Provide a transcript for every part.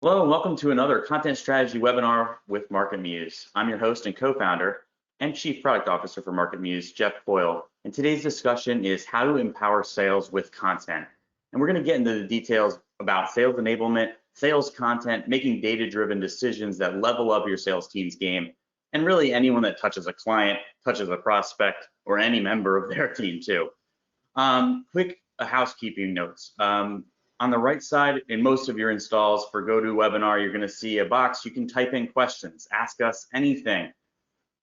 Hello and welcome to another content strategy webinar with MarketMuse. I'm your host and co-founder and Chief Product Officer for MarketMuse, Jeff Boyle. And today's discussion is how to empower sales with content. And we're going to get into the details about sales enablement, sales content, making data-driven decisions that level up your sales team's game, and really anyone that touches a client, touches a prospect, or any member of their team too. Quick housekeeping notes. On the right side, in most of your installs for GoToWebinar, you're going to see a box. You can type in questions, ask us anything,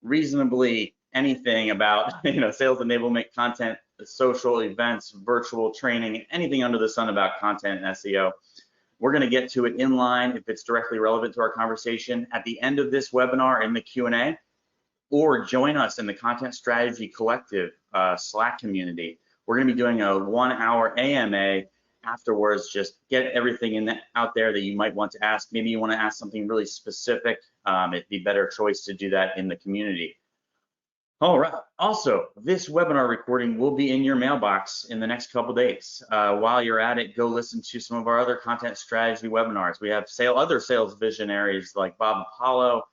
reasonably anything about sales enablement, content, social events, virtual training, anything under the sun about content and SEO. We're going to get to it in line if it's directly relevant to our conversation at the end of this webinar in the Q&A, or join us in the Content Strategy Collective Slack community. We're going to be doing a 1-hour AMA afterwards. Just get everything out there that you might want to ask. Maybe you want to ask something really specific. It'd be a better choice to do that in the community. All right. Also, this webinar recording will be in your mailbox in the next couple days. While you're at it, go listen to some of our other content strategy webinars. We have other sales visionaries like Bob Apollo.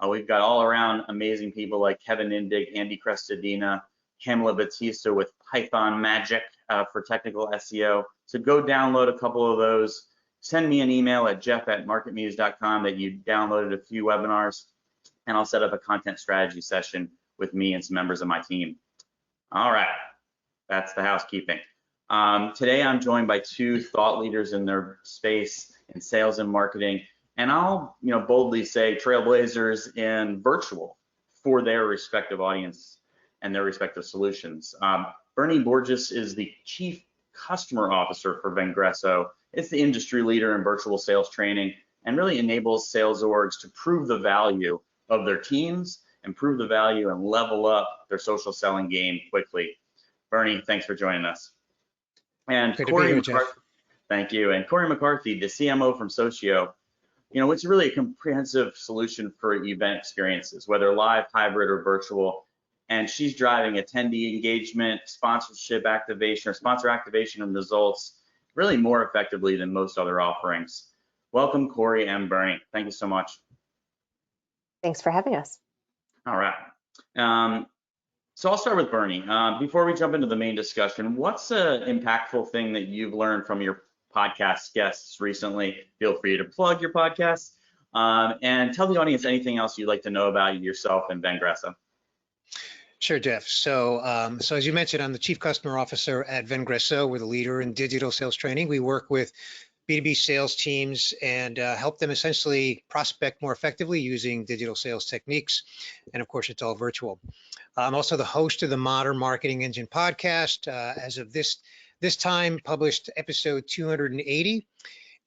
We've got all around amazing people like Kevin Indig, Andy Crestadina, Pamela Batista with Python Magic for technical SEO. So go download a couple of those. Send me an email at jeff@marketmuse.com that you downloaded a few webinars, and I'll set up a content strategy session with me and some members of my team. All right, that's the housekeeping. Today I'm joined by two thought leaders in their space in sales and marketing, and I'll boldly say trailblazers in virtual for their respective audience and their respective solutions. Bernie Borges is the Chief Customer Officer for Vengreso. It's the industry leader in virtual sales training and really enables sales orgs to prove the value of their teams, improve the value, and level up their social selling game quickly. Bernie, thanks for joining us. And Corey McCarthy, thank you. And Corey McCarthy, the CMO from Socio. It's really a comprehensive solution for event experiences, whether live, hybrid, or virtual. And she's driving attendee engagement, sponsorship activation, or sponsor activation and results really more effectively than most other offerings. Welcome, Corey and Bernie. Thank you so much. Thanks for having us. All right. So I'll start with Bernie. Before we jump into the main discussion, what's an impactful thing that you've learned from your podcast guests recently? Feel free to plug your podcast and tell the audience anything else you'd like to know about yourself and Vengreso. Sure, Jeff. So as you mentioned, I'm the Chief Customer Officer at Vengreso. We're the leader in digital sales training. We work with B2B sales teams and help them essentially prospect more effectively using digital sales techniques. And of course, it's all virtual. I'm also the host of the Modern Marketing Engine podcast. As of this time, published episode 280.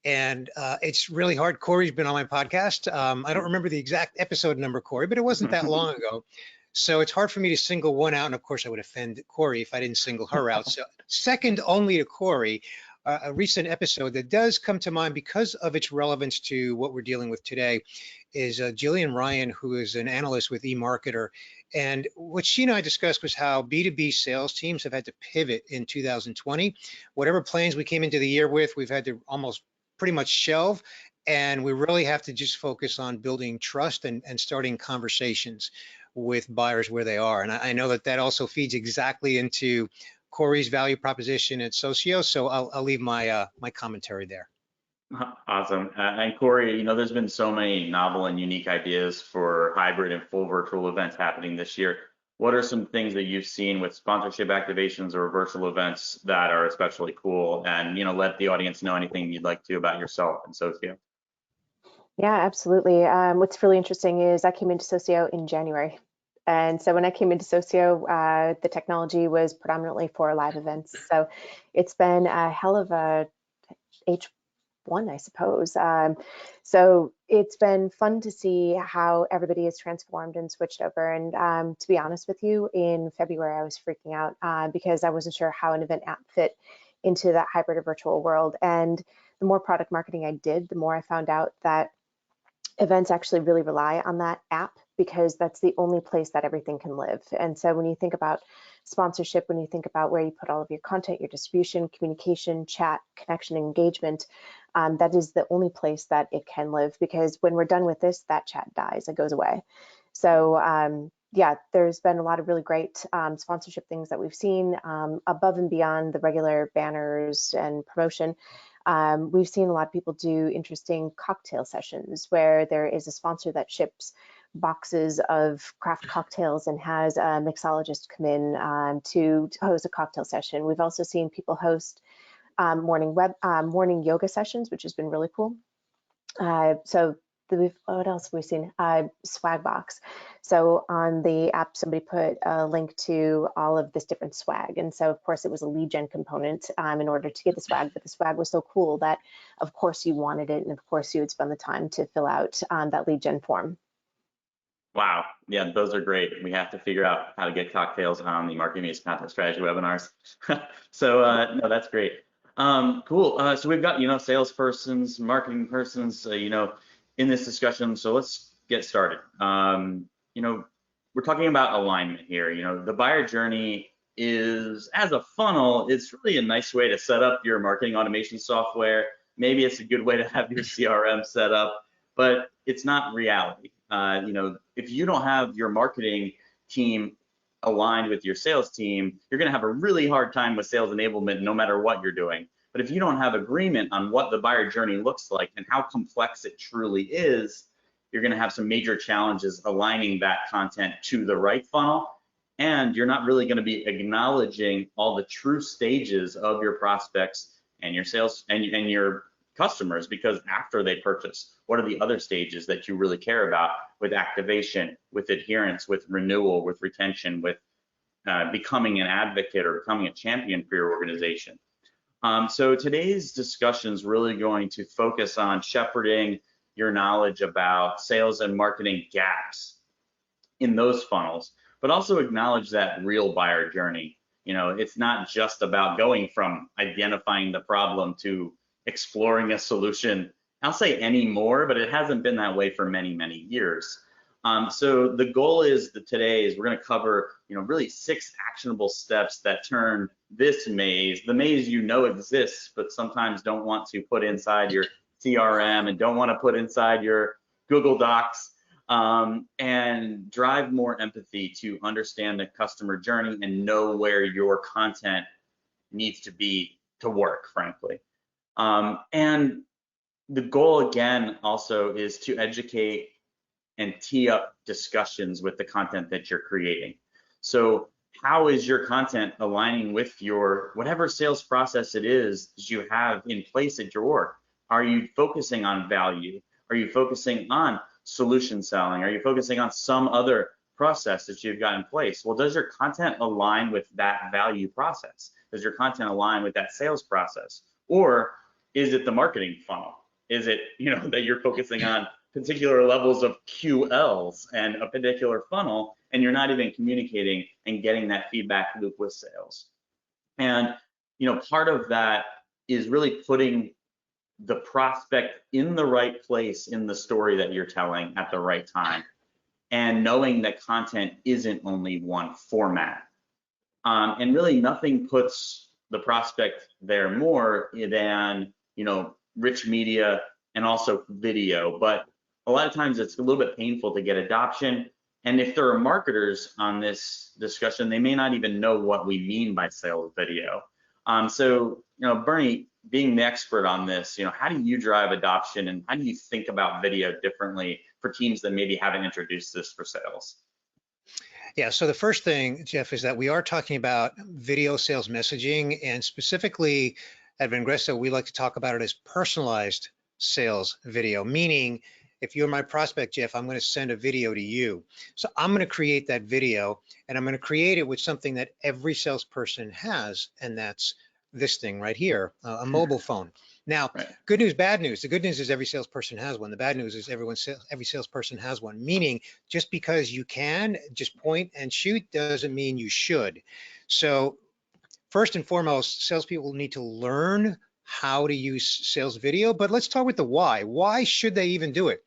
And it's really hard. Corey's been on my podcast. I don't remember the exact episode number, Corey, but it wasn't that long ago. So it's hard for me to single one out. And of course, I would offend Corey if I didn't single her out. So second only to Corey, a recent episode that does come to mind because of its relevance to what we're dealing with today is Jillian Ryan, who is an analyst with eMarketer. And what she and I discussed was how B2B sales teams have had to pivot in 2020. Whatever plans we came into the year with, we've had to almost pretty much shelve. And we really have to just focus on building trust and starting conversations with buyers where they are. And I know that also feeds exactly into Corey's value proposition at Socio. So I'll leave my my commentary there. Awesome. And Corey, there's been so many novel and unique ideas for hybrid and full virtual events happening this year. What are some things that you've seen with sponsorship activations or virtual events that are especially cool? And let the audience know anything you'd like to about yourself and Socio. Yeah, absolutely. What's really interesting is I came into Socio in January. And so when I came into Socio, the technology was predominantly for live events. So it's been a hell of a H1, I suppose. So it's been fun to see how everybody has transformed and switched over. And to be honest with you, in February, I was freaking out because I wasn't sure how an event app fit into that hybrid or virtual world. And the more product marketing I did, the more I found out that events actually really rely on that app because that's the only place that everything can live. And so when you think about sponsorship, when you think about where you put all of your content, your distribution, communication, chat, connection, engagement, that is the only place that it can live, because when we're done with this, that chat dies, it goes away. So yeah, there's been a lot of really great sponsorship things that we've seen above and beyond the regular banners and promotion. We've seen a lot of people do interesting cocktail sessions where there is a sponsor that ships boxes of craft cocktails and has a mixologist come in to host a cocktail session. We've also seen people host morning yoga sessions, which has been really cool. What else have we seen? Swag box. So on the app, somebody put a link to all of this different swag. And so of course it was a lead gen component in order to get the swag, but the swag was so cool that of course you wanted it. And of course you would spend the time to fill out that lead gen form. Wow. Yeah, those are great. We have to figure out how to get cocktails on the MarketMuse content strategy webinars. So no, that's great. Cool. So we've got, salespersons, marketing persons, in this discussion. So let's get started. We're talking about alignment here. The buyer journey is, as a funnel, it's really a nice way to set up your marketing automation software. Maybe it's a good way to have your CRM set up, but it's not reality. If you don't have your marketing team aligned with your sales team, you're going to have a really hard time with sales enablement no matter what you're doing. But if you don't have agreement on what the buyer journey looks like and how complex it truly is, you're going to have some major challenges aligning that content to the right funnel. And you're not really going to be acknowledging all the true stages of your prospects and your sales and your customers, because after they purchase, what are the other stages that you really care about with activation, with adherence, with renewal, with retention, with becoming an advocate or becoming a champion for your organization. So today's discussion is really going to focus on shepherding your knowledge about sales and marketing gaps in those funnels, but also acknowledge that real buyer journey. It's not just about going from identifying the problem to exploring a solution, I'll say anymore, but it hasn't been that way for many, many years. So the goal is that today is we're going to cover, really 6 actionable steps that turn this maze, the maze exists, but sometimes don't want to put inside your CRM and don't want to put inside your Google Docs, and drive more empathy to understand the customer journey and know where your content needs to be to work, frankly. And the goal again also is to educate and tee up discussions with the content that you're creating. So how is your content aligning with your whatever sales process it is that you have in place at your org? Are you focusing on value? Are you focusing on solution selling? Are you focusing on some other process that you've got in place? Well, does your content align with that value process? Does your content align with that sales process? Or is it the marketing funnel? Is it, that you're focusing on particular levels of QLs and a particular funnel, and you're not even communicating and getting that feedback loop with sales? And, part of that is really putting the prospect in the right place in the story that you're telling at the right time, and knowing that content isn't only one format. And really nothing puts the prospect there more than, rich media and also video. But a lot of times it's a little bit painful to get adoption. And if there are marketers on this discussion, they may not even know what we mean by sales video. So, Bernie, being the expert on this, how do you drive adoption and how do you think about video differently for teams that maybe haven't introduced this for sales? Yeah, so the first thing, Jeff, is that we are talking about video sales messaging, and specifically at Vengreso, we like to talk about it as personalized sales video, meaning if you're my prospect, Jeff, I'm going to send a video to you. So I'm going to create that video, and I'm going to create it with something that every salesperson has, and that's this thing right here, a mobile phone. Now, right. Good news, bad news. The good news is every salesperson has one. The bad news is every salesperson has one, meaning just because you can just point and shoot doesn't mean you should. So first and foremost, salespeople need to learn how to use sales video, but let's start with the why. Why should they even do it?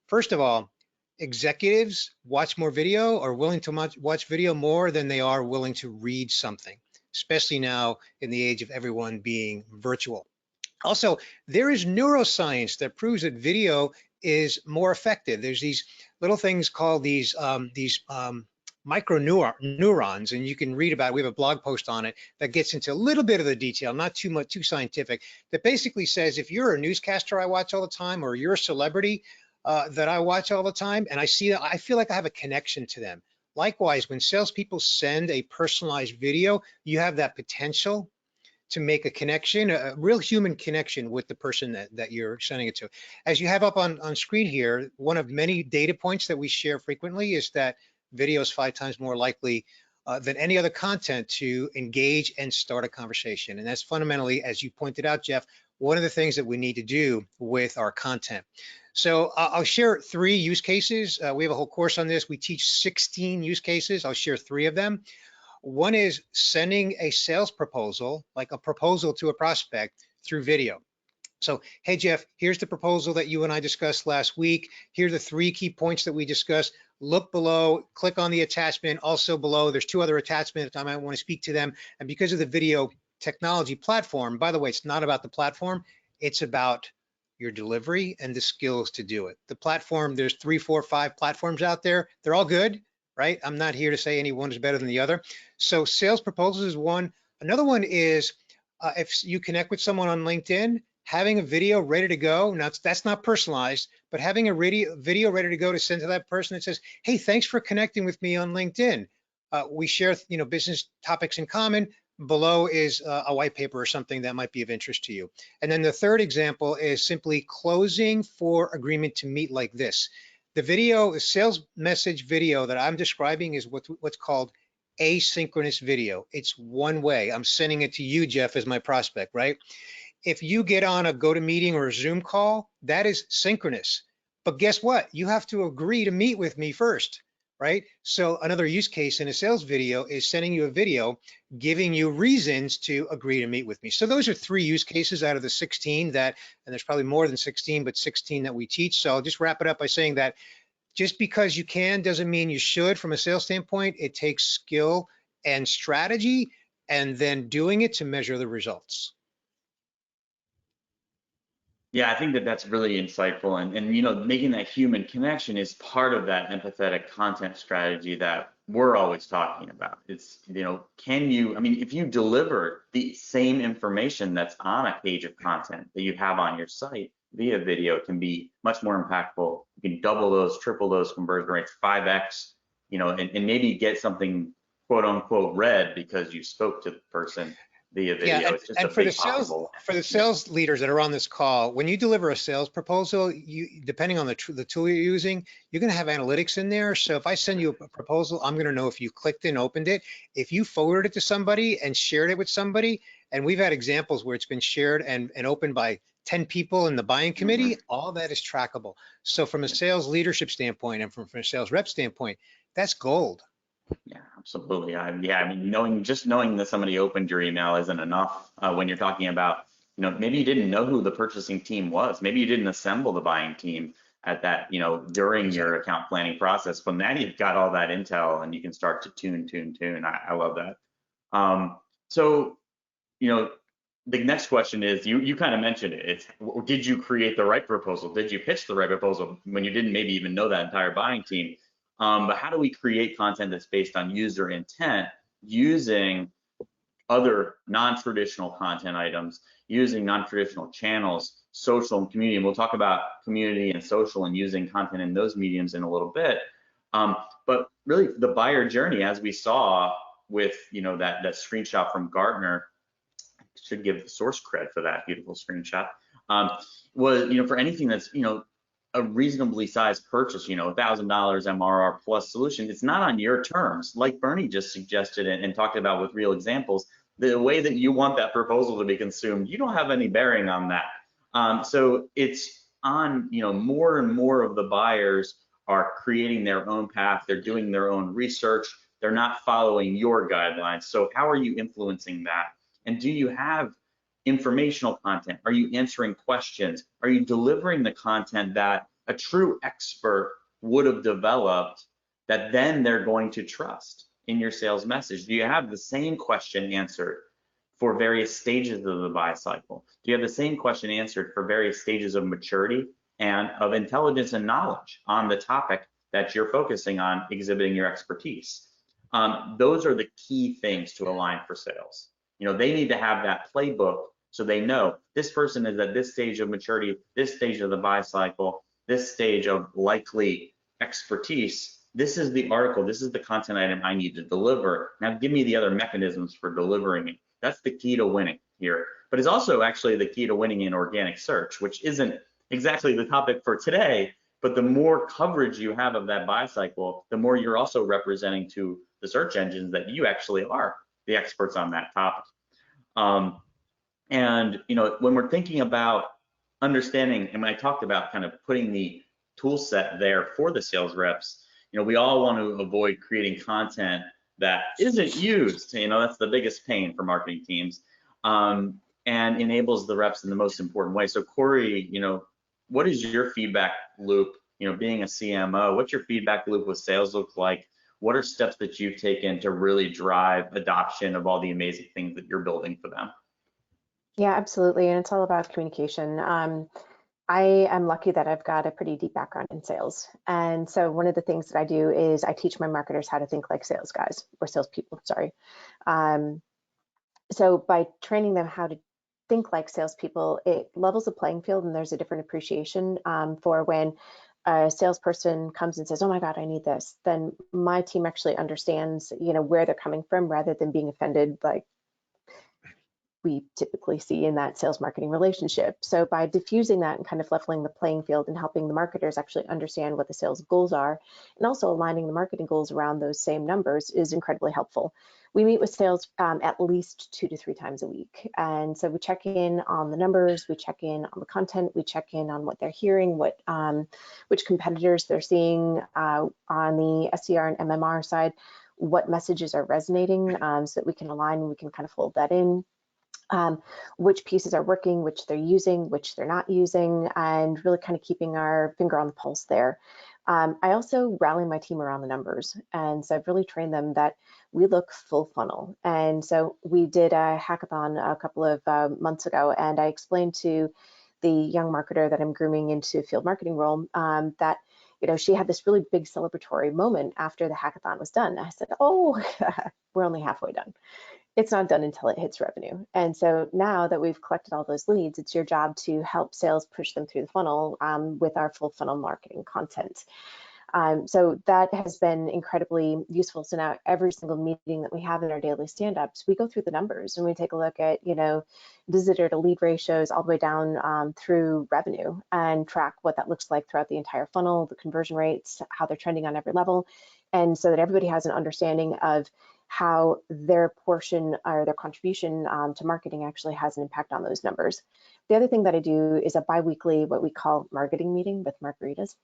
First of all, executives watch more video, are willing to watch video more than they are willing to read something, especially now in the age of everyone being virtual. Also, there is neuroscience that proves that video is more effective. There's these little things called these micro neurons, and you can read about it. We have a blog post on it that gets into a little bit of the detail, not too much, too scientific, that basically says if you're a newscaster I watch all the time, or you're a celebrity that I watch all the time, and I see that, I feel like I have a connection to them. Likewise, when salespeople send a personalized video, you have that potential to make a connection, a real human connection with the person that you're sending it to. As you have up on screen here, one of many data points that we share frequently is that video is 5 times more likely than any other content to engage and start a conversation. And that's fundamentally, as you pointed out, Jeff, one of the things that we need to do with our content. So I'll share 3 use cases. We have a whole course on this. We teach 16 use cases. I'll share 3 of them. One is sending a sales proposal, like a proposal to a prospect, through video. So, hey, Jeff, here's the proposal that you and I discussed last week. Here are the 3 key points that we discussed. Look below, click on the attachment. Also below, there's 2 other attachments. I might want to speak to them. And because of the video technology platform, by the way, it's not about the platform. It's about your delivery and the skills to do it. The platform, there's 3, 4, 5 platforms out there. They're all good, right? I'm not here to say any one is better than the other. So sales proposals is one. Another one is if you connect with someone on LinkedIn, having a video ready to go. Now that's not personalized, but having a video ready to go to send to that person that says, hey, thanks for connecting with me on LinkedIn. We share, business topics in common. Below is a white paper or something that might be of interest to you. And then the third example is simply closing for agreement to meet like this. The video, the sales message video that I'm describing is what's called asynchronous video. It's one way. I'm sending it to you, Jeff, as my prospect, right? If you get on a GoToMeeting or a Zoom call, that is synchronous. But guess what? You have to agree to meet with me first, right? So another use case in a sales video is sending you a video, giving you reasons to agree to meet with me. So those are 3 use cases out of the 16 that, and there's probably more than 16, but 16 that we teach. So I'll just wrap it up by saying that just because you can doesn't mean you should. From a sales standpoint, it takes skill and strategy, and then doing it to measure the results. Yeah, I think that that's really insightful, and making that human connection is part of that empathetic content strategy that we're always talking about. It's, if you deliver the same information that's on a page of content that you have on your site via video, it can be much more impactful. You can double those, triple those conversion rates, 5x, and maybe get something quote unquote read because you spoke to the person via video. Yeah, it's just and a for big the sales leaders that are on this call, when you deliver a sales proposal, depending on the tool you're using, you're going to have analytics in there. So if I send you a proposal, I'm going to know if you clicked and opened it, if you forwarded it to somebody and shared it with somebody. And we've had examples where it's been shared and opened by 10 people in the buying committee. All that is trackable. So from a sales leadership standpoint and from a sales rep standpoint, that's gold. Yeah, absolutely. Knowing that somebody opened your email isn't enough when you're talking about, maybe you didn't know who the purchasing team was. Maybe you didn't assemble the buying team at that, during your account planning process. But now you've got all that intel and you can start to tune. I love that. So, the next question is, you kind of mentioned it. It's, did you create the right proposal? Did you pitch the right proposal when you didn't maybe even know that entire buying team? But how do we create content that's based on user intent using other non-traditional content items, using non-traditional channels, social and community? And we'll talk about community and social and using content in those mediums in a little bit. But really the buyer journey, as we saw with, that screenshot from Gartner, should give the source cred for that beautiful screenshot, was, for anything that's, a reasonably sized purchase, $1,000 MRR plus solution, it's not on your terms. Like Bernie just suggested and talked about with real examples, the way that you want that proposal to be consumed, you don't have any bearing on that. So it's on, more and more of the buyers are creating their own path. They're doing their own research. They're not following your guidelines. So how are you influencing that? And do you have informational content? Are you answering questions? Are you delivering the content that a true expert would have developed that then they're going to trust in your sales message? Do you have the same question answered for various stages of the buy cycle? Do you have the same question answered for various stages of maturity and of intelligence and knowledge on the topic that you're focusing on exhibiting your expertise? Those are the key things to align for sales. You know, they need to have that playbook so they know this person is at this stage of maturity, this stage of the buy cycle, this stage of likely expertise. This is the article, this is the content item I need to deliver. Now give me the other mechanisms for delivering it. That's the key to winning here. But it's also actually the key to winning in organic search, which isn't exactly the topic for today, but the more coverage you have of that buy cycle, the more you're also representing to the search engines that you actually are the experts on that topic. And you know, when we're thinking about understanding, and when I talked about kind of putting the tool set there for the sales reps, you know, we all want to avoid creating content that isn't used. You know, that's the biggest pain for marketing teams, and enables the reps in the most important way. So Corey, you know, what is your feedback loop? You know, being a CMO, what's your feedback loop with sales look like? What are steps that you've taken to really drive adoption of all the amazing things that you're building for them? Yeah, absolutely. And it's all about communication. I am lucky that I've got a pretty deep background in sales. And so one of the things that I do is I teach my marketers how to think like sales guys or salespeople, sorry. So by training them how to think like salespeople, it levels the playing field, and there's a different appreciation for when a salesperson comes and says, "Oh my God, I need this." Then my team actually understands, you know, where they're coming from rather than being offended like we typically see in that sales marketing relationship. So by diffusing that and kind of leveling the playing field and helping the marketers actually understand what the sales goals are, and also aligning the marketing goals around those same numbers is incredibly helpful. We meet with sales at least 2 to 3 times a week. And so we check in on the numbers, we check in on the content, we check in on what they're hearing, which competitors they're seeing on the SDR and MMR side, what messages are resonating so that we can align and we can kind of fold that in. Which pieces are working, which they're using, which they're not using, and really kind of keeping our finger on the pulse there. I also rally my team around the numbers. And so I've really trained them that we look full funnel. And so we did a hackathon a couple of months ago, and I explained to the young marketer that I'm grooming into field marketing role that, you know, she had this really big celebratory moment after the hackathon was done. I said, "Oh, we're only halfway done. It's not done until it hits revenue." And so now that we've collected all those leads, it's your job to help sales push them through the funnel with our full funnel marketing content. So that has been incredibly useful. So now every single meeting that we have in our daily stand-ups, we go through the numbers and we take a look at, you know, visitor to lead ratios all the way down through revenue and track what that looks like throughout the entire funnel, the conversion rates, how they're trending on every level. And so that everybody has an understanding of how their portion or their contribution to marketing actually has an impact on those numbers. The other thing that I do is a bi-weekly, what we call marketing meeting with margaritas.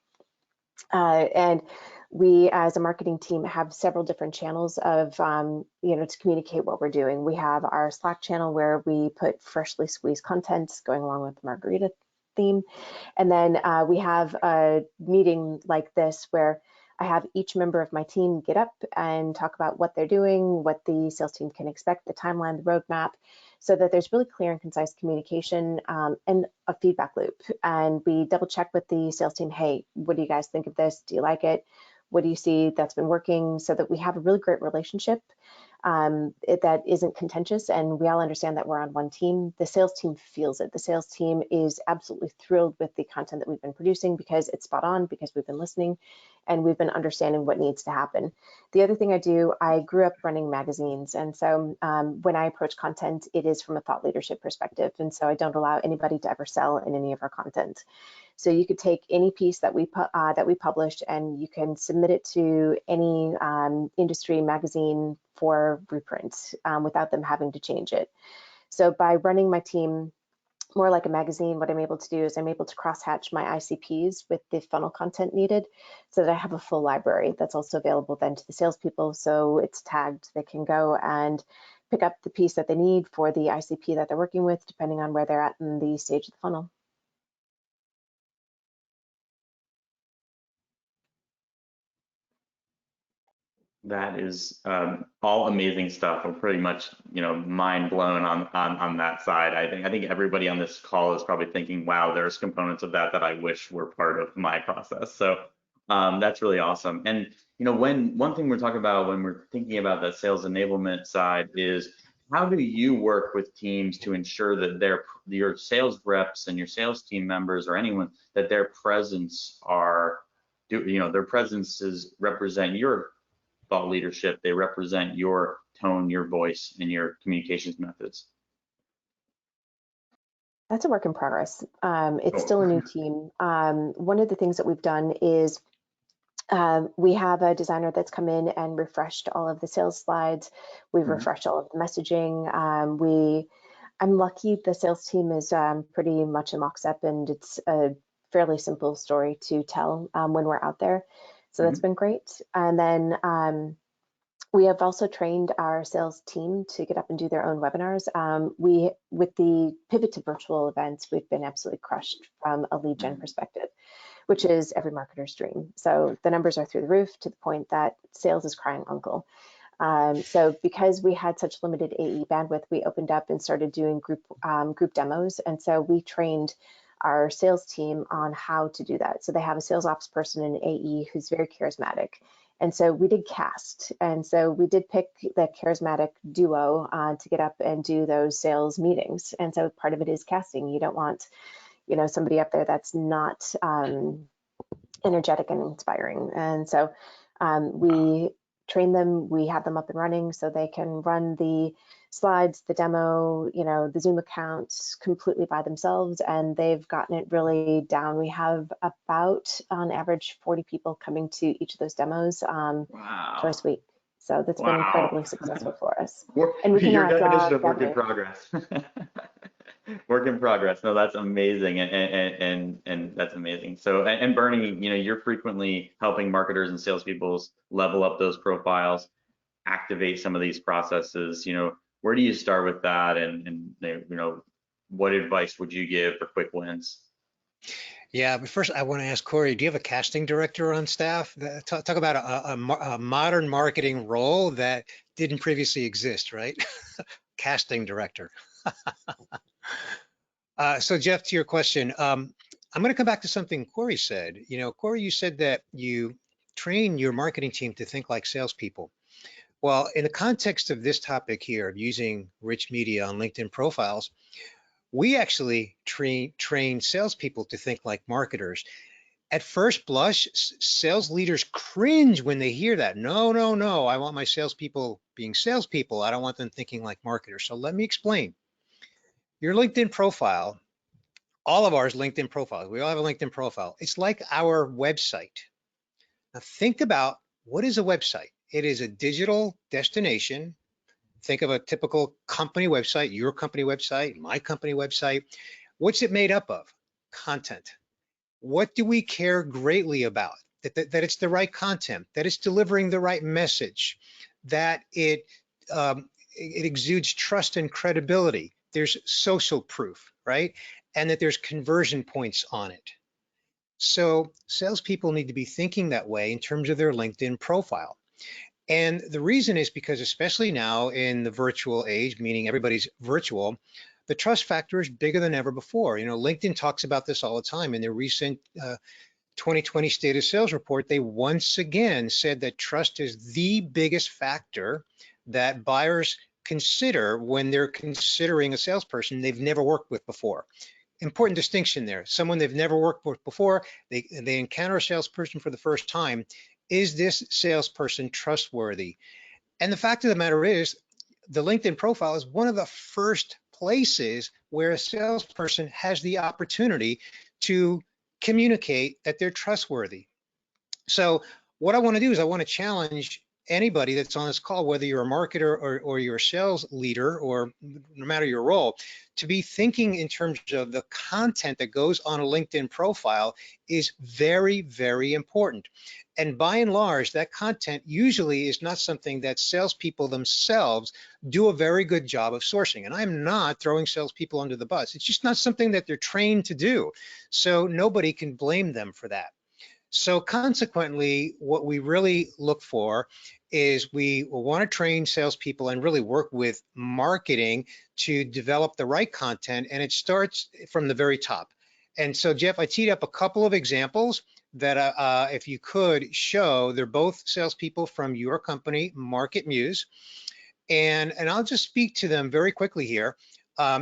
And we, as a marketing team, have several different channels of, you know, to communicate what we're doing. We have our Slack channel where we put freshly squeezed content going along with the margarita theme. And then we have a meeting like this where I have each member of my team get up and talk about what they're doing, what the sales team can expect, the timeline, the roadmap, so that there's really clear and concise communication and a feedback loop. And we double check with the sales team, hey, what do you guys think of this? Do you like it? What do you see that's been working? So that we have a really great relationship that isn't contentious, and we all understand that we're on one team. The sales team feels it. The sales team is absolutely thrilled with the content that we've been producing because it's spot on, because we've been listening and we've been understanding what needs to happen. The other thing I do, I grew up running magazines, and so when I approach content, it is from a thought leadership perspective, and so I don't allow anybody to ever sell in any of our content. So you could take any piece that we published and you can submit it to any industry magazine for reprint without them having to change it. So by running my team more like a magazine, what I'm able to do is I'm able to cross-hatch my ICPs with the funnel content needed so that I have a full library that's also available then to the salespeople. So it's tagged, they can go and pick up the piece that they need for the ICP that they're working with, depending on where they're at in the stage of the funnel. That is all amazing stuff. I'm pretty much, mind blown on that side. I think everybody on this call is probably thinking, wow, there's components of that I wish were part of my process. So that's really awesome. And when one thing we're talking about when we're thinking about that sales enablement side is how do you work with teams to ensure that your sales reps and your sales team members or anyone that their presences represent your thought leadership, they represent your tone, your voice, and your communications methods? That's a work in progress. It's still a new team. One of the things that we've done is we have a designer that's come in and refreshed all of the sales slides. We've refreshed all of the messaging. I'm lucky the sales team is pretty much in lockstep, and it's a fairly simple story to tell when we're out there. So that's been great. And then we have also trained our sales team to get up and do their own webinars. With the pivot to virtual events, we've been absolutely crushed from a lead gen perspective, which is every marketer's dream. So the numbers are through the roof to the point that sales is crying uncle. So because we had such limited AE bandwidth, we opened up and started doing group demos. And so we trained our sales team on how to do that. So they have a sales ops person and an AE who's very charismatic. And so we did cast. And so we did pick the charismatic duo to get up and do those sales meetings. And so part of it is casting. You don't want, somebody up there that's not energetic and inspiring. And so we train them, we have them up and running so they can run the slides, the demo, the Zoom accounts completely by themselves, and they've gotten it really down. We have about, on average, 40 people coming to each of those demos twice a week. So that's been incredibly successful for us. And we can your definition of work in progress. Work in progress. No, that's amazing, and that's amazing. So, and Bernie, you're frequently helping marketers and salespeople level up those profiles, activate some of these processes. Where do you start with that, and what advice would you give for quick wins? Yeah, but first I want to ask Corey, do you have a casting director on staff? Talk about a modern marketing role that didn't previously exist, right? Casting director. So Jeff, to your question, I'm going to come back to something Corey said. Corey, you said that you train your marketing team to think like salespeople. Well, in the context of this topic here of using rich media on LinkedIn profiles, we actually train salespeople to think like marketers. At first blush, sales leaders cringe when they hear that. No, I want my salespeople being salespeople. I don't want them thinking like marketers. So let me explain. Your LinkedIn profile, all of ours LinkedIn profiles, we all have a LinkedIn profile. It's like our website. Now think about, what is a website? It is a digital destination. Think of a typical company website, your company website, my company website. What's it made up of? Content. What do we care greatly about? That it's the right content, that it's delivering the right message, that it exudes trust and credibility. There's social proof, right? And that there's conversion points on it. So salespeople need to be thinking that way in terms of their LinkedIn profile. And the reason is because, especially now in the virtual age, meaning everybody's virtual, the trust factor is bigger than ever before. LinkedIn talks about this all the time. In their recent 2020 State of Sales report, they once again said that trust is the biggest factor that buyers consider when they're considering a salesperson they've never worked with before. Important distinction there. Someone they've never worked with before, they encounter a salesperson for the first time. Is this salesperson trustworthy? And the fact of the matter is, the LinkedIn profile is one of the first places where a salesperson has the opportunity to communicate that they're trustworthy. So what I want to do is I want to challenge anybody that's on this call, whether you're a marketer or you're a sales leader, or no matter your role, to be thinking in terms of the content that goes on a LinkedIn profile is very, very important. And by and large, that content usually is not something that salespeople themselves do a very good job of sourcing. And I'm not throwing salespeople under the bus. It's just not something that they're trained to do. So nobody can blame them for that. So consequently, what we really look for is we want to train salespeople and really work with marketing to develop the right content, and it starts from the very top. And so, Jeff, I teed up a couple of examples that if you could show, they're both salespeople from your company, MarketMuse, and I'll just speak to them very quickly here.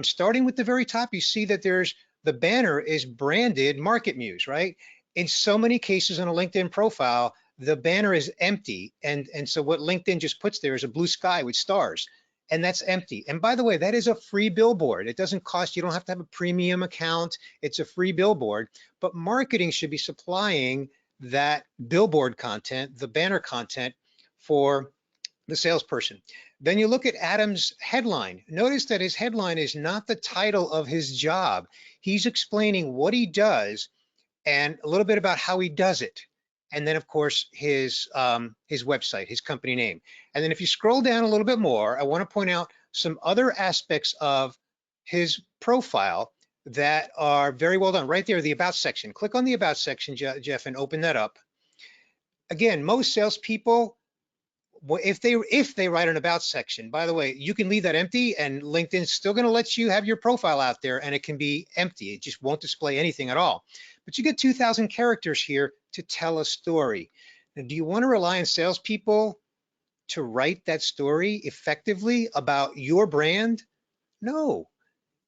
Starting with the very top, you see that the banner is branded MarketMuse, right? In so many cases on a LinkedIn profile, the banner is empty. And so what LinkedIn just puts there is a blue sky with stars, and that's empty. And by the way, that is a free billboard. It doesn't cost, you don't have to have a premium account. It's a free billboard, but marketing should be supplying that billboard content, the banner content for the salesperson. Then you look at Adam's headline. Notice that his headline is not the title of his job. He's explaining what he does and a little bit about how he does it. And then of course, his website, his company name. And then if you scroll down a little bit more, I want to point out some other aspects of his profile that are very well done. Right there, the About section. Click on the About section, Jeff, and open that up. Again, most salespeople, if they write an About section, by the way, you can leave that empty and LinkedIn's still going to let you have your profile out there, and it can be empty. It just won't display anything at all. But you get 2,000 characters here to tell a story. Now, do you want to rely on salespeople to write that story effectively about your brand? No.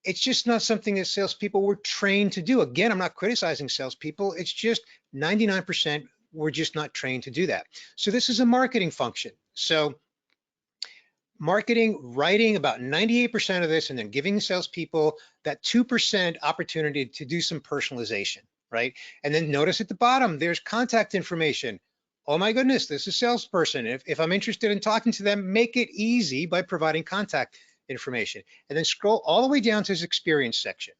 It's just not something that salespeople were trained to do. Again, I'm not criticizing salespeople. It's just 99% we're just not trained to do that. So this is a marketing function. So marketing, writing about 98% of this, and then giving salespeople that 2% opportunity to do some personalization, right? And then notice at the bottom, there's contact information. Oh my goodness, this is a salesperson. If I'm interested in talking to them, make it easy by providing contact information. And then scroll all the way down to his experience section,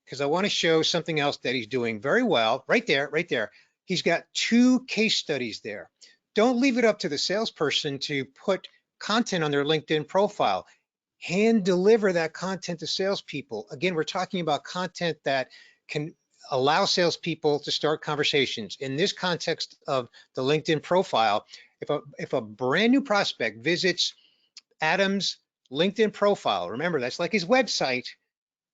because I want to show something else that he's doing very well. Right there, right there. He's got 2 case studies there. Don't leave it up to the salesperson to put content on their LinkedIn profile. Hand deliver that content to salespeople. Again, we're talking about content that can allow salespeople to start conversations. In this context of the LinkedIn profile, if a brand new prospect visits Adam's LinkedIn profile, remember that's like his website,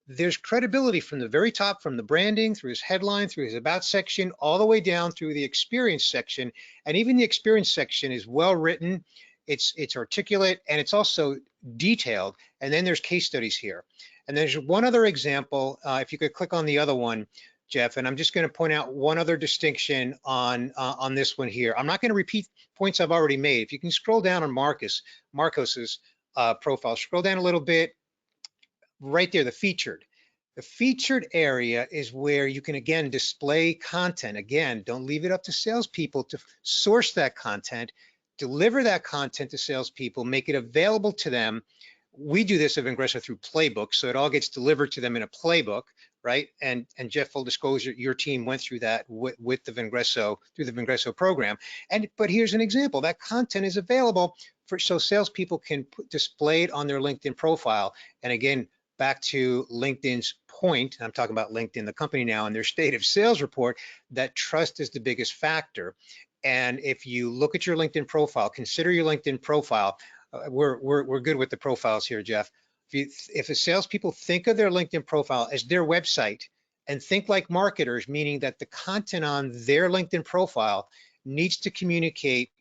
there's credibility from the very top, from the branding, through his headline, through his About section, all the way down through the experience section. And even the experience section is well written, it's articulate, and it's also detailed. And then there's case studies here. And there's one other example, if you could click on the other one, Jeff, and I'm just going to point out one other distinction on this one here. I'm not going to repeat points I've already made. If you can scroll down on Marcos's profile, scroll down a little bit. Right there, the featured. The featured area is where you can, again, display content. Again, don't leave it up to salespeople to source that content, deliver that content to salespeople, make it available to them. We do this at Vengreso through playbooks, so it all gets delivered to them in a playbook, right? And Jeff, full disclosure, your team went through that with the Vengreso, through the Vengreso program. But here's an example. That content is available so salespeople can display it on their LinkedIn profile. And again, back to LinkedIn's point, I'm talking about LinkedIn, the company now, and their state of sales report, that trust is the biggest factor. And if you look at your LinkedIn profile, consider your LinkedIn profile. We're good with the profiles here, Jeff. If the salespeople think of their LinkedIn profile as their website and think like marketers, meaning that the content on their LinkedIn profile needs to communicate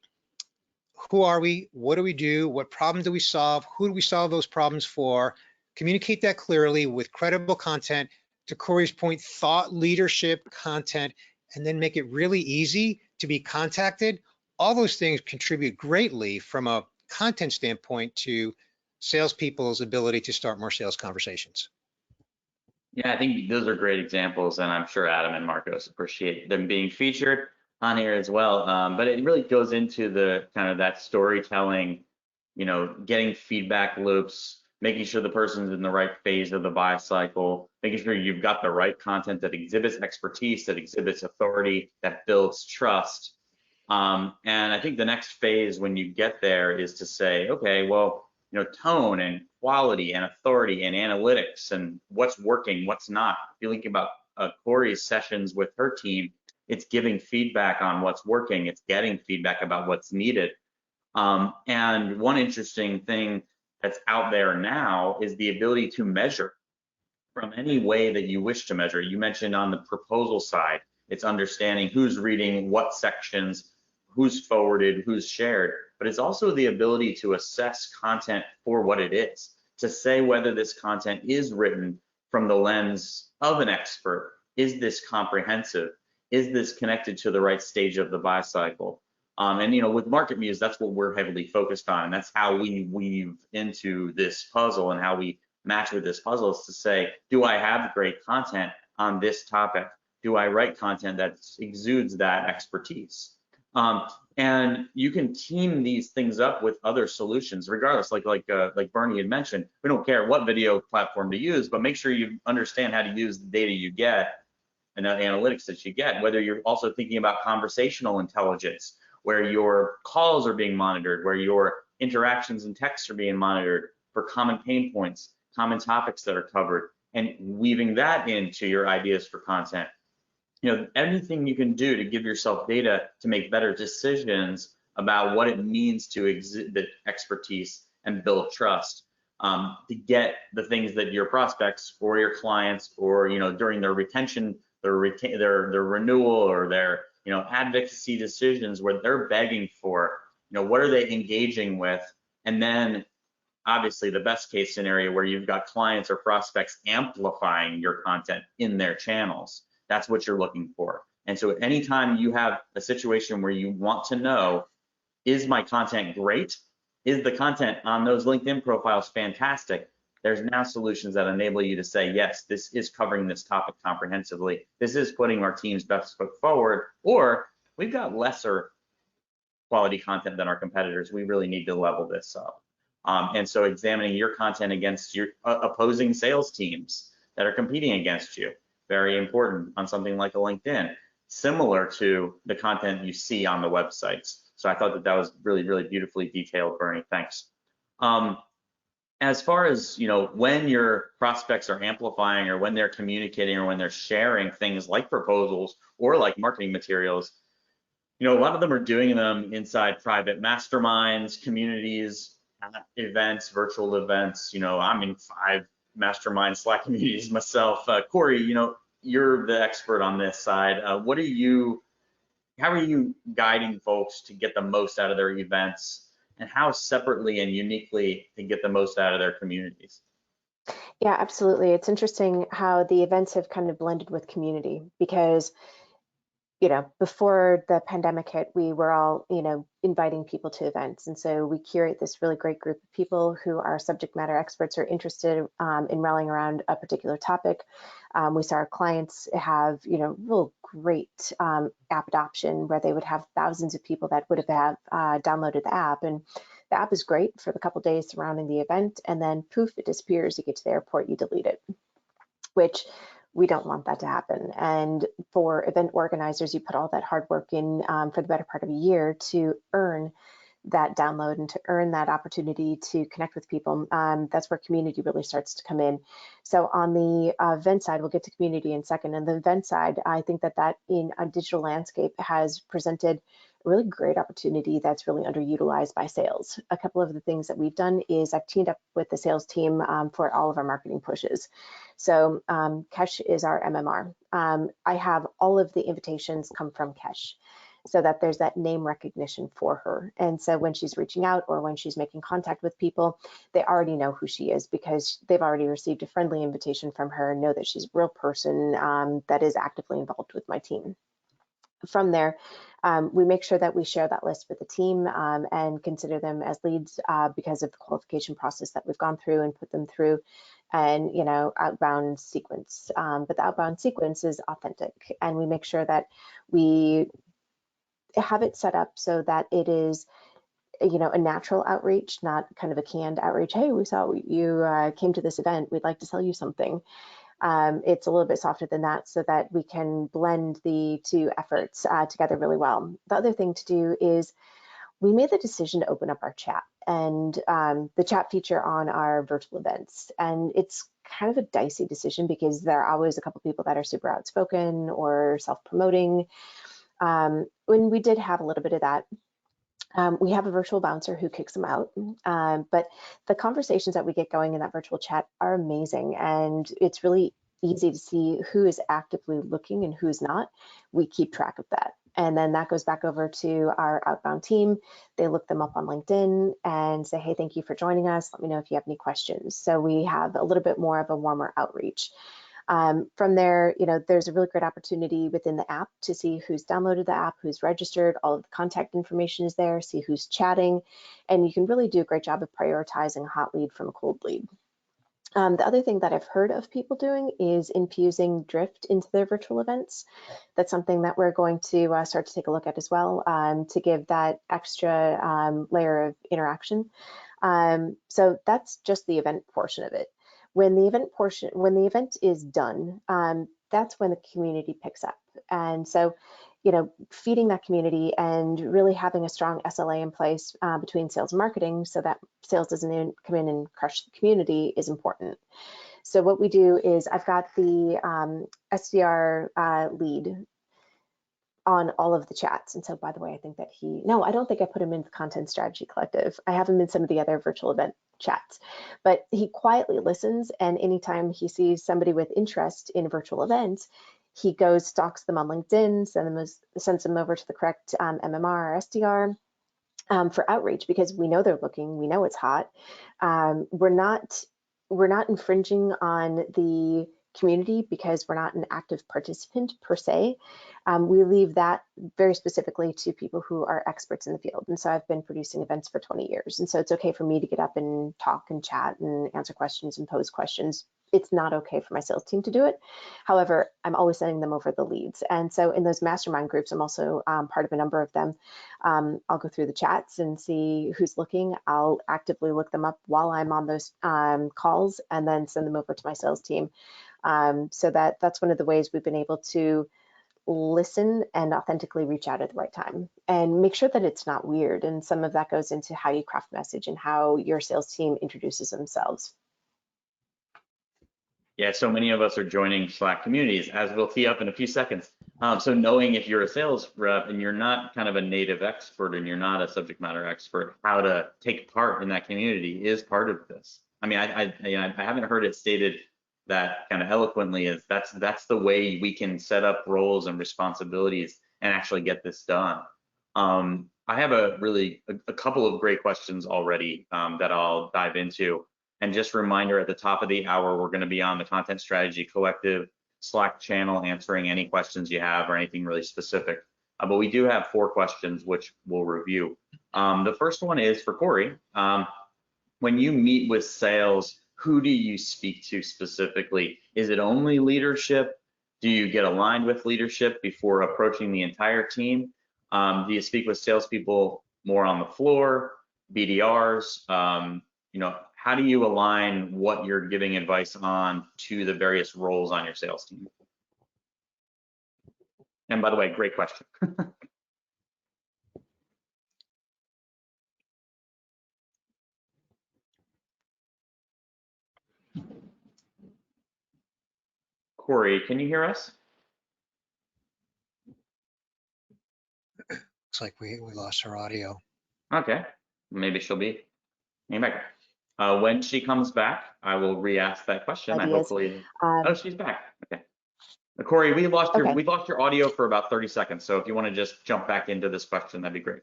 who are we, what do we do, what problem do we solve, who do we solve those problems for, communicate that clearly with credible content, to Corey's point, thought leadership content, and then make it really easy to be contacted. All those things contribute greatly from a content standpoint to salespeople's ability to start more sales conversations. Yeah, I think those are great examples, and I'm sure Adam and Marcos appreciate them being featured on here as well. But it really goes into the kind of that storytelling, getting feedback loops, making sure the person's in the right phase of the buy cycle, making sure you've got the right content that exhibits expertise, that exhibits authority, that builds trust. And I think the next phase when you get there is to say, okay, well, tone and quality and authority and analytics and what's working, what's not. If you think about Corey's sessions with her team, it's giving feedback on what's working, it's getting feedback about what's needed. And one interesting thing that's out there now is the ability to measure from any way that you wish to measure. You mentioned on the proposal side, it's understanding who's reading what sections, who's forwarded, who's shared, but it's also the ability to assess content for what it is, to say whether this content is written from the lens of an expert. Is this comprehensive? Is this connected to the right stage of the buy cycle? And with MarketMuse, that's what we're heavily focused on, and that's how we weave into this puzzle and how we match with this puzzle is to say, do I have great content on this topic? Do I write content that exudes that expertise? And you can team these things up with other solutions, regardless. Like Bernie had mentioned, we don't care what video platform to use, but make sure you understand how to use the data you get and the analytics that you get. Whether you're also thinking about conversational intelligence, where your calls are being monitored, where your interactions and texts are being monitored for common pain points, common topics that are covered, and weaving that into your ideas for content. Anything you can do to give yourself data to make better decisions about what it means to exhibit expertise and build trust, to get the things that your prospects or your clients or during their retention, their renewal or their advocacy decisions where they're begging for, what are they engaging with, and then obviously the best case scenario where you've got clients or prospects amplifying your content in their channels. That's what you're looking for. And so anytime you have a situation where you want to know, is my content great? Is the content on those LinkedIn profiles fantastic? There's now solutions that enable you to say, yes, this is covering this topic comprehensively. This is putting our team's best foot forward, or we've got lesser quality content than our competitors. We really need to level this up. And so examining your content against your opposing sales teams that are competing against you, very important on something like a LinkedIn, similar to the content you see on the websites. So I thought that was really, really beautifully detailed, Bernie, thanks. As far as, when your prospects are amplifying or when they're communicating or when they're sharing things like proposals or like marketing materials, a lot of them are doing them inside private masterminds, communities, events, virtual events. I'm in 5 mastermind Slack communities myself. Corey, you're the expert on this side. How are you guiding folks to get the most out of their events, and how separately and uniquely to get the most out of their communities? Yeah, absolutely. It's interesting how the events have kind of blended with community, because before the pandemic hit, we were all, inviting people to events. And so we curate this really great group of people who are subject matter experts or interested in rallying around a particular topic. We saw our clients have, real great app adoption, where they would have thousands of people that would have downloaded the app. And the app is great for the couple days surrounding the event, and then poof, it disappears. You get to the airport, you delete it, which we don't want that to happen. And for event organizers, you put all that hard work in for the better part of a year to earn that download and to earn that opportunity to connect with people. That's where community really starts to come in. So on the event side, we'll get to community in a second. And the event side, I think that in a digital landscape has presented a really great opportunity that's really underutilized by sales. A couple of the things that we've done is I've teamed up with the sales team for all of our marketing pushes. So Kesh is our MMR. I have all of the invitations come from Kesh, so that there's that name recognition for her. And so when she's reaching out or when she's making contact with people, they already know who she is because they've already received a friendly invitation from her, know that she's a real person that is actively involved with my team. From there, we make sure that we share that list with the team and consider them as leads because of the qualification process that we've gone through and put them through, and outbound sequence. But the outbound sequence is authentic, and we make sure that we have it set up so that it is a natural outreach, not kind of a canned outreach. Hey, we saw you came to this event, we'd like to sell you something. It's a little bit softer than that, so that we can blend the two efforts together really well. The other thing to do is we made the decision to open up our chat and the chat feature on our virtual events. And it's kind of a dicey decision because there are always a couple people that are super outspoken or self-promoting. When we did have a little bit of that, We have a virtual bouncer who kicks them out, but the conversations that we get going in that virtual chat are amazing, and it's really easy to see who is actively looking and who's not. We keep track of that. And then that goes back over to our outbound team. They look them up on LinkedIn and say, hey, thank you for joining us. Let me know if you have any questions. So we have a little bit more of a warmer outreach. From there, there's a really great opportunity within the app to see who's downloaded the app, who's registered, all of the contact information is there, see who's chatting, and you can really do a great job of prioritizing a hot lead from a cold lead. The other thing that I've heard of people doing is infusing drift into their virtual events. That's something that we're going to start to take a look at as well, to give that extra layer of interaction. So that's just the event portion of it. When the event is done, that's when the community picks up. And so, feeding that community and really having a strong SLA in place between sales and marketing so that sales doesn't come in and crush the community is important. So what we do is I've got the SDR lead on all of the chats. And so, by the way, I think that I don't think I put him in the Content Strategy Collective. I have him in some of the other virtual event chats, but he quietly listens. And anytime he sees somebody with interest in virtual events, he goes, stalks them on LinkedIn, sends them over to the correct MMR or SDR for outreach, because we know they're looking, we know it's hot. We're not infringing on the community because we're not an active participant per se. We leave that very specifically to people who are experts in the field. And so I've been producing events for 20 years. And so it's okay for me to get up and talk and chat and answer questions and pose questions. It's not okay for my sales team to do it. However, I'm always sending them over the leads. And so in those mastermind groups, I'm also part of a number of them. I'll go through the chats and see who's looking. I'll actively look them up while I'm on those calls and then send them over to my sales team. So that's one of the ways we've been able to listen and authentically reach out at the right time and make sure that it's not weird. And some of that goes into how you craft message and how your sales team introduces themselves. Yeah, so many of us are joining Slack communities, as we'll tee up in a few seconds. So knowing if you're a sales rep and you're not kind of a native expert and you're not a subject matter expert, how to take part in that community is part of this. I mean, I haven't heard it stated that kind of eloquently is that's the way we can set up roles and responsibilities and actually get this done. I have a couple of great questions already that I'll dive into. And just a reminder, at the top of the hour, we're going to be on the Content Strategy Collective Slack channel answering any questions you have or anything really specific. But we do have 4 questions which we'll review. The first one is for Corey. When you meet with sales, who do you speak to specifically? Is it only leadership? Do you get aligned with leadership before approaching the entire team? Do you speak with salespeople more on the floor, BDRs? How do you align what you're giving advice on to the various roles on your sales team? And by the way, great question. Corey, can you hear us? Looks like we lost her audio. Okay, maybe she'll be back. When she comes back, I will re-ask that question and hopefully. Oh, she's back. Okay. Corey, we lost your audio for about 30 seconds. So if you want to just jump back into this question, that'd be great.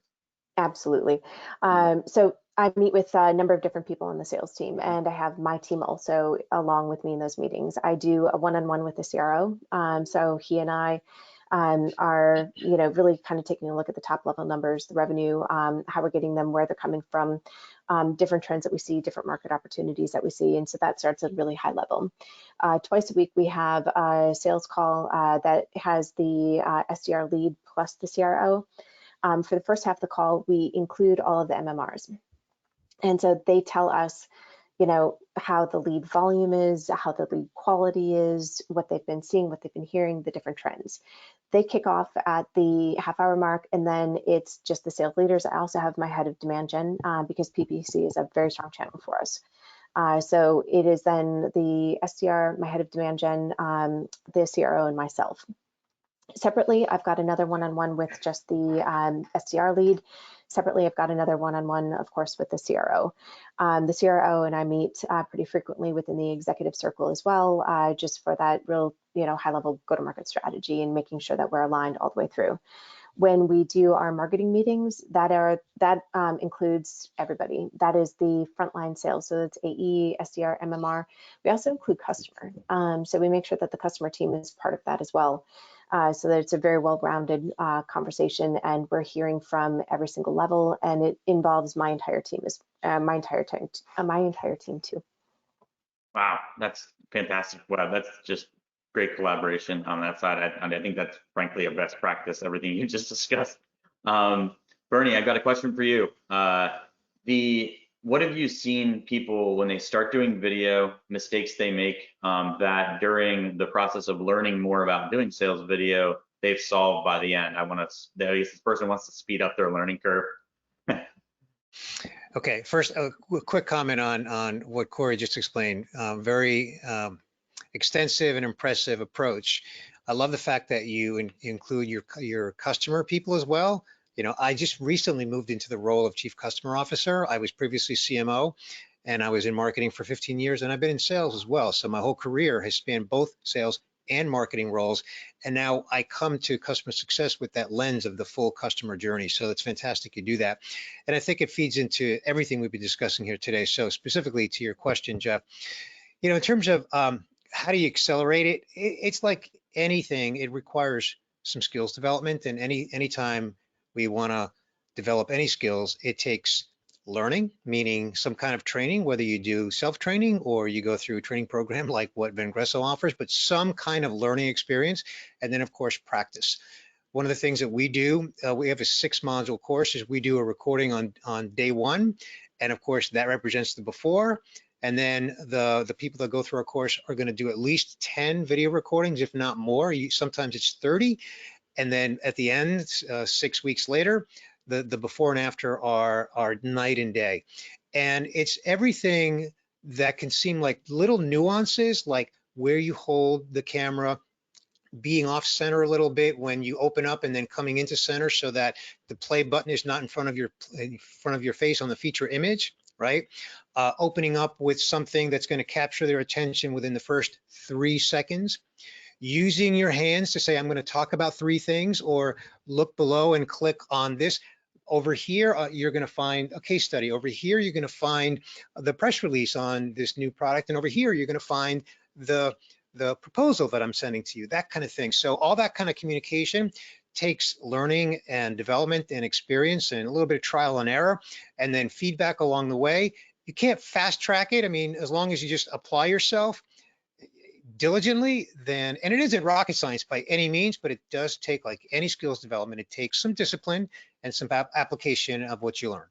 Absolutely. So I meet with a number of different people on the sales team, and I have my team also along with me in those meetings. I do a one-on-one with the CRO. So he and I are, really kind of taking a look at the top level numbers, the revenue, how we're getting them, where they're coming from, different trends that we see, different market opportunities that we see. And so that starts at really high level. Twice a week, we have a sales call that has the SDR lead plus the CRO. For the first half of the call, we include all of the MMRs. And so they tell us, how the lead volume is, how the lead quality is, what they've been seeing, what they've been hearing, the different trends. They kick off at the half-hour mark, and then it's just the sales leaders. I also have my head of demand gen because PPC is a very strong channel for us. So it is then the SDR, my head of demand gen, the CRO, and myself. Separately, I've got another one-on-one with just the SDR lead. Separately, I've got another one-on-one, of course, with the CRO. The CRO and I meet pretty frequently within the executive circle as well, just for that real, high-level go-to-market strategy and making sure that we're aligned all the way through. When we do our marketing meetings, that includes everybody. That is the frontline sales, so it's AE, SDR, MMR. We also include customer, so we make sure that the customer team is part of that as well. So that it's a very well-rounded conversation, and we're hearing from every single level, and it involves my entire team, my entire team too. Wow, that's fantastic. Wow, that's just great collaboration on that side. I think that's frankly a best practice, everything you just discussed. Bernie, I've got a question for you. What have you seen people when they start doing video, mistakes they make that during the process of learning more about doing sales video, they've solved by the end? This person wants to speed up their learning curve. Okay, first, a quick comment on what Corey just explained. Very extensive and impressive approach. I love the fact that you include your customer people as well. I just recently moved into the role of Chief Customer Officer. I was previously CMO, and I was in marketing for 15 years, and I've been in sales as well. So my whole career has spanned both sales and marketing roles. And now I come to customer success with that lens of the full customer journey. So it's fantastic you do that. And I think it feeds into everything we've been discussing here today. So specifically to your question, Jeff, in terms of how do you accelerate it? It's like anything, it requires some skills development. And anytime we want to develop any skills, it takes learning, meaning some kind of training, whether you do self-training or you go through a training program like what Vengreso offers, but some kind of learning experience, and then of course practice. One of the things that we do, we have a 6-module course, is we do a recording on day 1, and of course that represents the before, and then the people that go through our course are going to do at least 10 video recordings, if not more. Sometimes it's 30. And then at the end, 6 weeks later, the before and after are night and day. And it's everything that can seem like little nuances, like where you hold the camera, being off center a little bit when you open up and then coming into center so that the play button is not in front of your face on the feature image, right? Opening up with something that's going to capture their attention within the first 3 seconds. Using your hands to say, I'm going to talk about 3 things, or look below and click on this. Over here, you're going to find a case study. Over here, you're going to find the press release on this new product. And over here, you're going to find the proposal that I'm sending to you, that kind of thing. So all that kind of communication takes learning and development and experience and a little bit of trial and error, and then feedback along the way. You can't fast track it. I mean, as long as you just apply yourself diligently, then, and it isn't rocket science by any means, but it does take, like any skills development, it takes some discipline and some application of what you learn.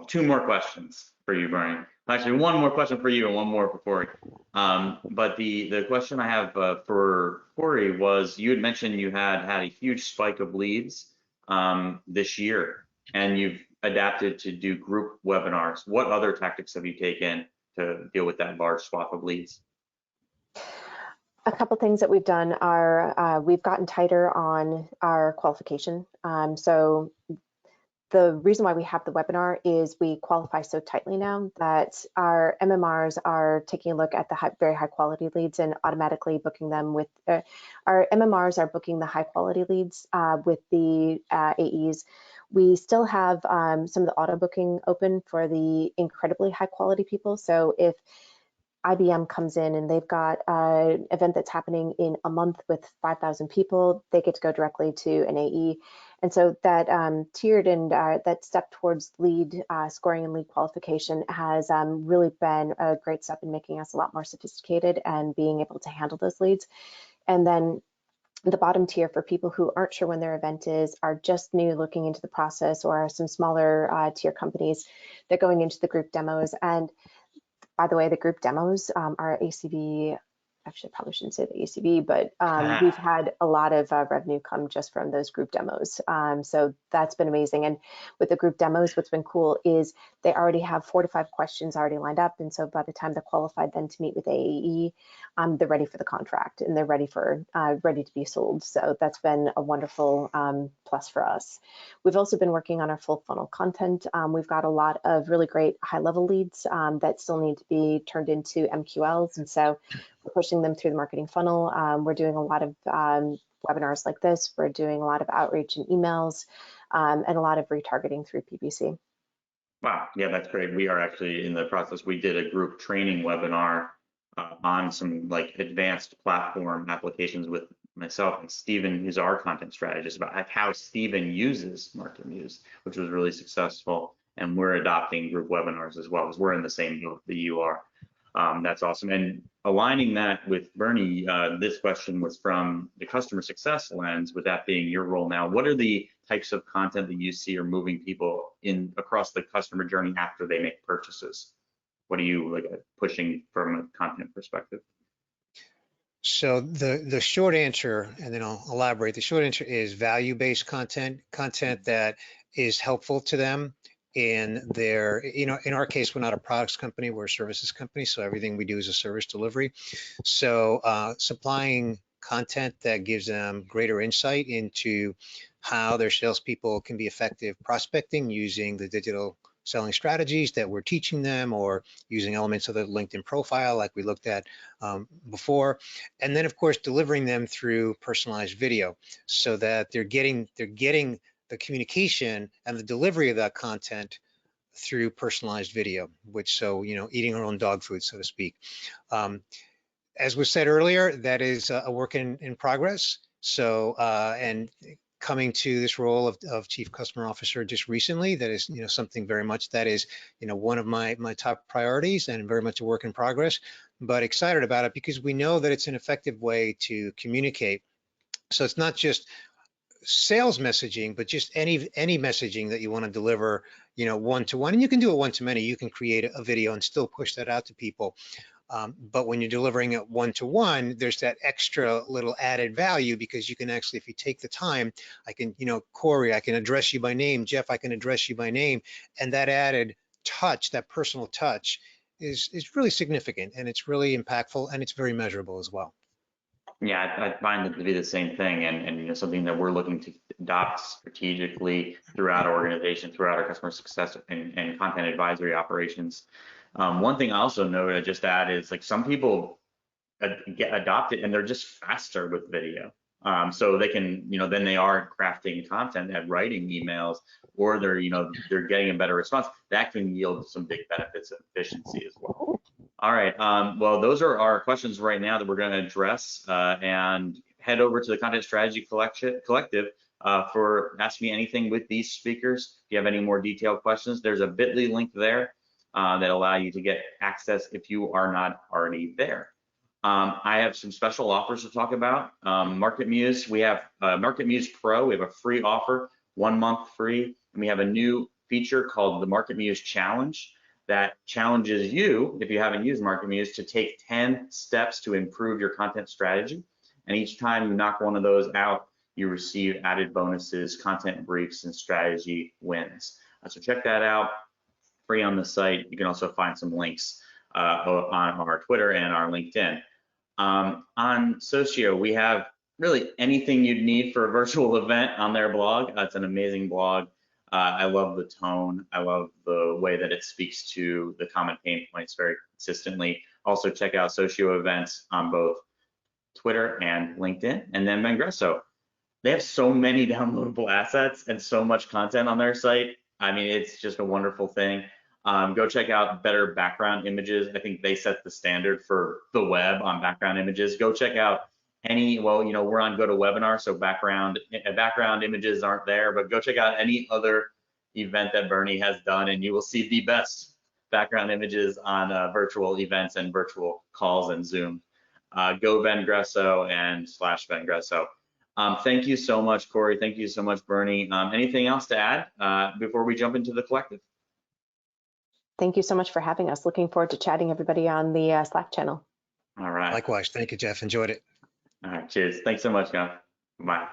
2 more questions for you, Bernie. Actually, 1 more question for you and 1 more for Corey. But the question I have for Corey was, you had mentioned you had a huge spike of leads this year, and you've adapted to do group webinars. What other tactics have you taken to deal with that large swath of leads? A couple things that we've done are we've gotten tighter on our qualification. So the reason why we have the webinar is we qualify so tightly now that our MMRs are taking a look at the very high quality leads and automatically booking them with, our MMRs are booking the high quality leads with the AEs. We still have some of the auto booking open for the incredibly high quality people. So if IBM comes in and they've got an event that's happening in a month with 5,000 people, they get to go directly to an AE. And so that tiered and that step towards lead scoring and lead qualification has really been a great step in making us a lot more sophisticated and being able to handle those leads. And then the bottom tier for people who aren't sure when their event is, are just new looking into the process, or some smaller tier companies, they're going into the group demos. And by the way, the group demos are ACV actually I probably shouldn't say the ACV, but we've had a lot of revenue come just from those group demos. So that's been amazing. And with the group demos, what's been cool is they already have 4 to 5 questions already lined up. And so by the time they're qualified then to meet with AAE, they're ready for the contract and they're ready to be sold. So that's been a wonderful plus for us. We've also been working on our full funnel content. We've got a lot of really great high level leads that still need to be turned into MQLs. And so we're pushing them through the marketing funnel. We're doing a lot of webinars like this. We're doing a lot of outreach and emails and a lot of retargeting through PPC. Wow, yeah, that's great. We are actually in the process. We did a group training webinar on some like advanced platform applications with myself and Stephen, who's our content strategist, about how Stephen uses MarketMuse, which was really successful. And we're adopting group webinars as well, as we're in the same boat that you are. That's awesome. And aligning that with Bernie, this question was from the customer success lens, with that being your role now. What are the types of content that you see are moving people in across the customer journey after they make purchases? What are you like pushing from a content perspective? So the short answer, and then I'll elaborate, the short answer is value-based content, content that is helpful to them in their, in our case, we're not a products company, we're a services company. So everything we do is a service delivery. So supplying content that gives them greater insight into how their salespeople can be effective prospecting using the digital selling strategies that we're teaching them, or using elements of the LinkedIn profile like we looked at before. And then of course, delivering them through personalized video so that they're getting the communication and the delivery of that content through personalized video, which, so, eating our own dog food, so to speak. As was said earlier, that is a work in progress. So, and coming to this role of Chief Customer Officer just recently, that is, something very much that is, one of my top priorities and very much a work in progress, but excited about it because we know that it's an effective way to communicate. So it's not just sales messaging, but just any messaging that you want to deliver, one-to-one, and you can do it one-to-many. You can create a video and still push that out to people. But when you're delivering it one-to-one, there's that extra little added value, because you can actually, if you take the time, I can, Corey, I can address you by name. Jeff, I can address you by name. And that added touch, that personal touch is really significant, and it's really impactful, and it's very measurable as well. Yeah, I find it to be the same thing, and something that we're looking to adopt strategically throughout our organization, throughout our customer success and content advisory operations. One thing I also know to just add is, like, some people adopt it and they're just faster with video. So they can, then they are crafting content and writing emails, or they're getting a better response. That can yield some big benefits of efficiency as well. All right, well, those are our questions right now that we're going to address, and head over to the Content Strategy Collective for Ask Me Anything with these speakers. If you have any more detailed questions, there's a bit.ly link there that allow you to get access if you are not already there. I have some special offers to talk about. MarketMuse, we have MarketMuse Pro. We have a free offer, 1 month free, and we have a new feature called the MarketMuse Challenge that challenges you, if you haven't used MarketMuse, to take 10 steps to improve your content strategy. And each time you knock one of those out, you receive added bonuses, content briefs, and strategy wins. So check that out, free on the site. You can also find some links on our Twitter and our LinkedIn. On Socio, we have really anything you'd need for a virtual event on their blog. It's an amazing blog. I love the tone. I love the way that it speaks to the common pain points very consistently. Also check out Socio events on both Twitter and LinkedIn. And then Vengreso. They have so many downloadable assets and so much content on their site. I mean, it's just a wonderful thing. Go check out better background images. I think they set the standard for the web on background images. Go check out we're on GoToWebinar, so background images aren't there, but go check out any other event that Bernie has done, and you will see the best background images on virtual events and virtual calls and Zoom. Go Vengreso and /Vengreso. Thank you so much, Corey. Thank you so much, Bernie. Anything else to add before we jump into the collective? Thank you so much for having us. Looking forward to chatting everybody on the Slack channel. All right. Likewise. Thank you, Jeff. Enjoyed it. All right. Cheers. Thanks so much, guys. Bye.